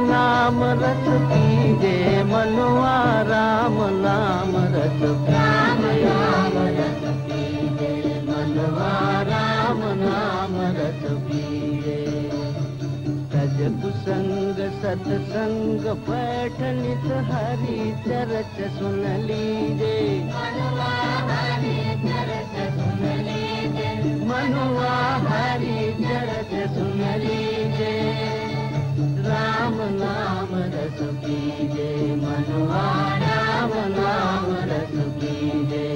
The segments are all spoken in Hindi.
नाम रस पीजे मनुआ, राम नाम रस पीजे, मनुआ राम नाम रस पीजे। तज कुसंग सत्संग बैठ नित हरि चरच सुन लीजे, मनुआ हरि चरच सुन लीजे, मनुआ हरि चरच सुन लीजे। राम नाम रस पीजे, मनुआ राम नाम रस पीजे।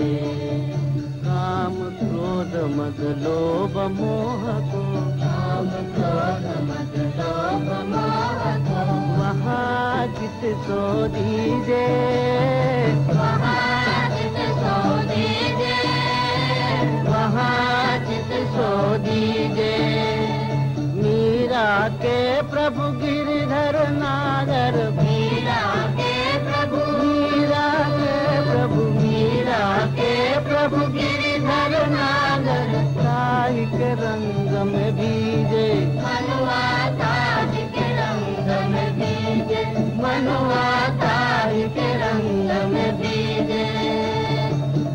काम क्रोध मद लोभ मोह को, काम क्रोध मद लोभ मोह को, वहाँ चित सो दीजे, वहाँ चित सो दीजे, वहाँ चित सो दीजे। मीरा के प्रभु गिरधर नागर, मीरा के प्रभु, मीरा के प्रभु, मीरा के प्रभु गिरधर नागर। ताहि के रंग में भीजे, मनुआ ताहि के रंग में भीजे, मनुआ ताहि के रंग में भीजे।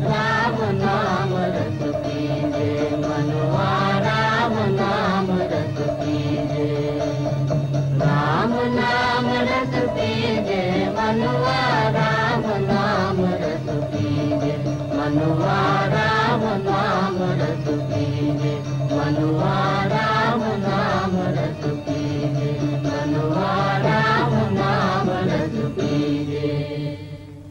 राम नाम रस पीजे, मनुआ राम नाम रस पीजे, राम नाम रस पीजे, मनुआ राम नाम रस पीजे, मनुआ राम नाम रस पीजे, मनुआ राम नाम रस पीजे, मनुआ राम नाम रस पीजे।